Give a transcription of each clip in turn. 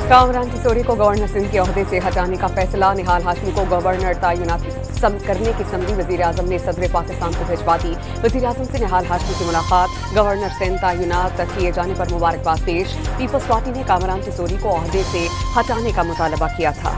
कामरान टिसोरी को गवर्नर सिंध के ओहदे से हटाने का फैसला। निहाल हाशमी को गवर्नर तैनात करने की समरी वजीर आजम ने सदर पाकिस्तान को भिजवा दी। वजीर आजम से निहाल हाशमी की मुलाकात, गवर्नर सिंध तैनात किए जाने पर मुबारकबाद पेश। पीपल्स पार्टी ने कामरान टिसोरी को ओहदे से हटाने का मुतालबा किया था।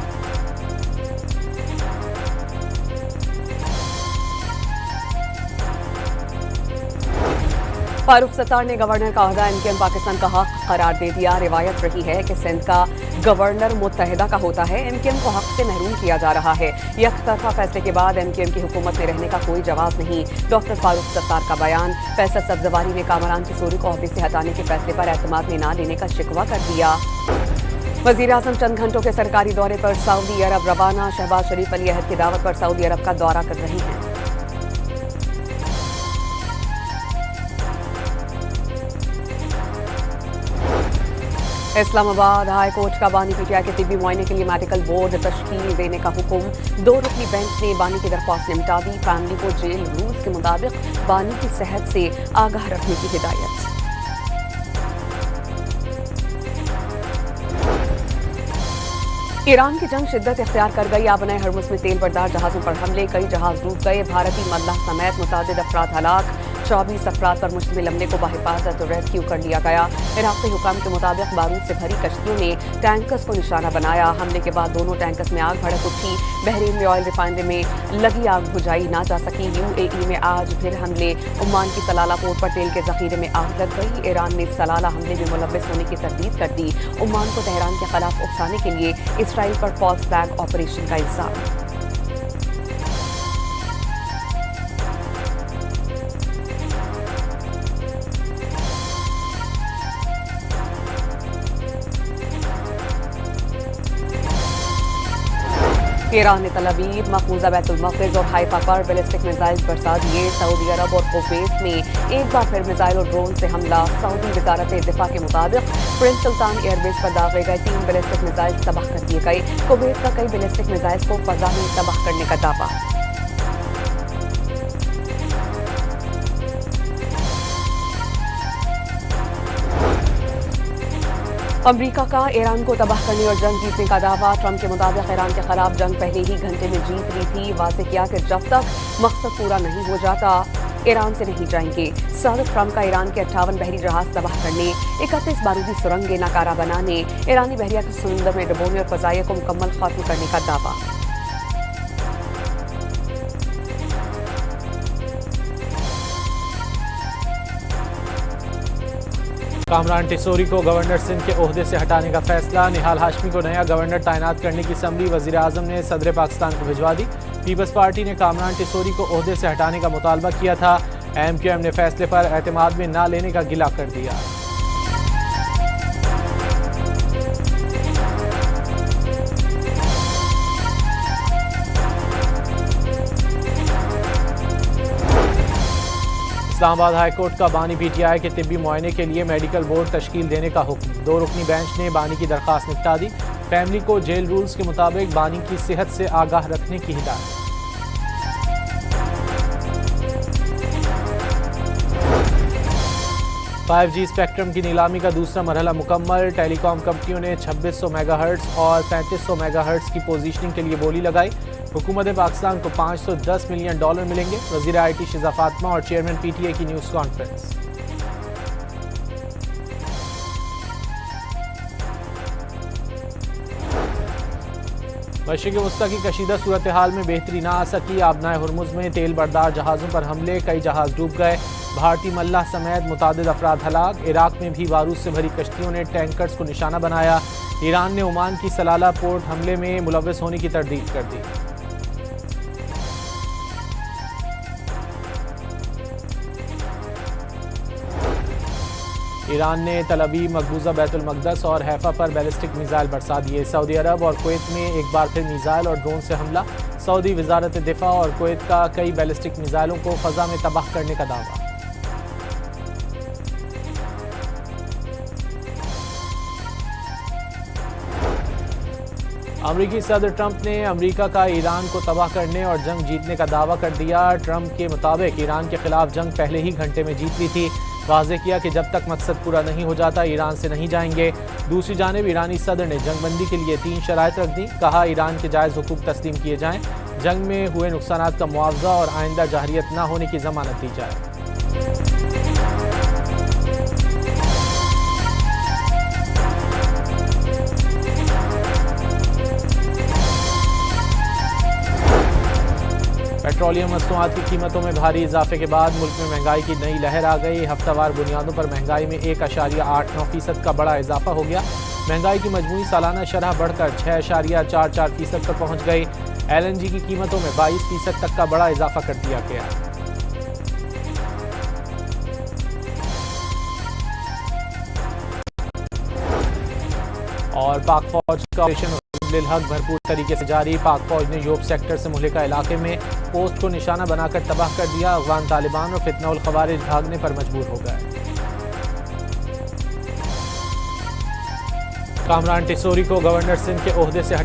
फारूक सत्तार ने गवर्नर का ओहदा एमकेएम पाकिस्तान का हक करार दे दिया। रिवायत रही है कि सिंध का गवर्नर मुत्तहिदा का होता है, एमकेएम को हक से महरूम किया जा रहा है। यकतरफा फैसले के बाद एमकेएम की हुकूमत में रहने का कोई जवाब नहीं। डॉक्टर फारूक सत्तार का बयान। फैसल सब्जवारी ने कामरान टिसोरी को ओहदे से हटाने के फैसले पर एतमाद में न लेने का शिकवा कर दिया। वजीर आजम चंद घंटों के सरकारी दौरे पर सऊदी अरब रवाना। शहबाज शरीफ अली अहद की दावत पर सऊदी अरब का दौरा कर रहे हैं। इस्लामाबाद हाई कोर्ट का बानी पीटीआई के तिब्बी मुआयने के लिए मेडिकल बोर्ड तश्कील देने का हुक्म। 2 रुकनी बेंच ने बानी की दरख्वास्त निपटा दी। फैमिली को जेल रूल्स के मुताबिक बानी की सेहत से आगाह रखने की हिदायत। ईरान की जंग शिद्दत इख्तियार कर गई। आबनाए हरमुज में तेल बरदार जहाजों पर हमले, कई जहाज डूब गए। भारतीय मल्लाह समेत मुतादिद अफराद हलाक। 24 अफराद पर मुश्तमिल अमले को बाहिफाजत रेस्क्यू कर लिया गया। इराक़ी हुकाम के मुताबिक बारूद से भरी कश्तियों ने टैंकर्स को निशाना बनाया। हमले के बाद दोनों टैंकर्स में आग भड़क उठी। बहरीन में ऑयल रिफाइनरी में लगी आग बुझाई ना जा सकी। यूएई में आज फिर हमले। ओमान की सलाला पोर्ट पर तेल के जखीरे में आग लग गई। ईरान ने सलाला हमले में मुलव्वस होने की तरदीद कर दी। ओमान को तेहरान के खिलाफ उकसाने के लिए इसराइल पर फॉल्स फ्लैग ऑपरेशन का इल्जाम। ईरान ने तल अवीव, मकबूजा बैतुल मक़दिस और हाइफा पर बैलिस्टिक मिसाइल बरसा दिए। सऊदी अरब और कुवैत में एक बार फिर मिसाइल और ड्रोन से हमला। सऊदी वजारत दिफा के मुताबिक प्रिंस सुल्तान एयरबेस पर दागे गए 3 बैलिस्टिक मिसाइल तबाह कर दिए गए। कुवैत का कई बैलिस्टिक मिसाइल को फजा में तबाह करने का दावा। अमरीका का ईरान को तबाह करने और जंग जीतने का दावा। ट्रंप के मुताबिक ईरान के खिलाफ जंग पहले ही घंटे में जीत ली थी। वाज़ेह किया कि जब तक मकसद पूरा नहीं हो जाता ईरान से नहीं जाएंगे। सदर ट्रंप का ईरान के 58 बहरी जहाज तबाह करने, 31 बारूदी सुरंगें नाकारा बनाने, ईरानी बहरिया के समुंदर में डुबोने और फजाइया को मुकम्मल खत्म करने का दावा। कामरान टिसोरी को गवर्नर सिंध के ओहदे से हटाने का फैसला। निहाल हाशमी को नया गवर्नर तैनात करने की समरी वजीर आजम ने सदर पाकिस्तान को भिजवा दी। पीपल्स पार्टी ने कामरान टिसोरी को ओहदे से हटाने का मुतालबा किया था। एमकेएम ने फैसले पर एतमाद में न लेने का गिला कर दिया। इस्लामाबाद हाई कोर्ट का बानी पीटीआई के तिब्बी मुआयने के लिए मेडिकल बोर्ड तश्कील देने का हुक्म। 2 रुकनी बेंच ने बानी की दरख्वास्त निपटा दी। फैमिली को जेल रूल्स के मुताबिक बानी की सेहत से आगाह रखने की हिदायत। जी स्पेक्ट्रम की नीलामी का दूसरा मरहला मुकम्मल। टेलीकॉम कंपनियों ने 2600 मेगाहर्ट्ज और 3500 मेगाहर्ट्ज की पोजीशनिंग के लिए बोली लगाई। हुकूमत पाकिस्तान को $510 मिलियन मिलेंगे। वज़ीर IT शिज़ा फातिमा और चेयरमैन PTA की न्यूज़ कॉन्फ्रेंस। मशरिक़ वस्ता की कशीदा सूरत हाल में बेहतरी ना आ सकी। आबनाए हरमुज में तेल बरदार जहाज़ों पर हमले, कई जहाज़ डूब गए। भारतीय मल्लाह समेत मुतादिद अफराद हलाक। इराक़ में भी बारूद से भरी कश्तियों ने टैंकर्स को निशाना बनाया। ईरान ने ओमान की सलाला पोर्ट हमले में मुलव्वस होने की तरदीद कर दी। ईरान ने तल अवीव, मकबूजा बैतुल मक़दस और हैफा पर बैलिस्टिक मिसाइल बरसा दिए। सऊदी अरब और कुवैत में एक बार फिर मिसाइल और ड्रोन से हमला। सऊदी वजारत दिफा और कुवैत का कई बैलिस्टिक मिसाइलों को फजा में तबाह करने का दावा। अमरीकी सदर ट्रंप ने अमरीका का ईरान को तबाह करने और जंग जीतने का दावा कर दिया। ट्रंप के मुताबिक ईरान के खिलाफ जंग पहले ही घंटे में जीत ली थी। वाज़ेह किया कि जब तक मकसद पूरा नहीं हो जाता ईरान से नहीं जाएंगे। दूसरी जानिब ईरानी सदर ने जंगबंदी के लिए 3 शराइत रख दी। कहा ईरान के जायज़ हुकूक तस्लीम किए जाएं, जंग में हुए नुकसानात का मुआवजा और आइंदा जहरियत न होने की जमानत दी जाए। पेट्रोलियम मसनूआत की कीमतों में भारी इजाफे के बाद मुल्क में महंगाई की नई लहर आ गई। हफ्तावार बुनियादों पर महंगाई में 1.89% का बड़ा इजाफा हो गया। महंगाई की मजमूई सालाना शरह बढ़कर 6.44% पर पहुंच गई। LNG की कीमतों में 22% तक का बड़ा इजाफा कर दिया गया। और पाक फौज का ऑपरेशन हक भरपूर तरीके से जारी। पाक फौज ने योब सेक्टर से मुहलिका इलाके में पोस्ट को निशाना बनाकर तबाह कर दिया। अफगान तालिबान और फितनउल खवारिज भागने पर मजबूर हो गए। कामरान टिसोरी को गवर्नर सिंध के ओहदे से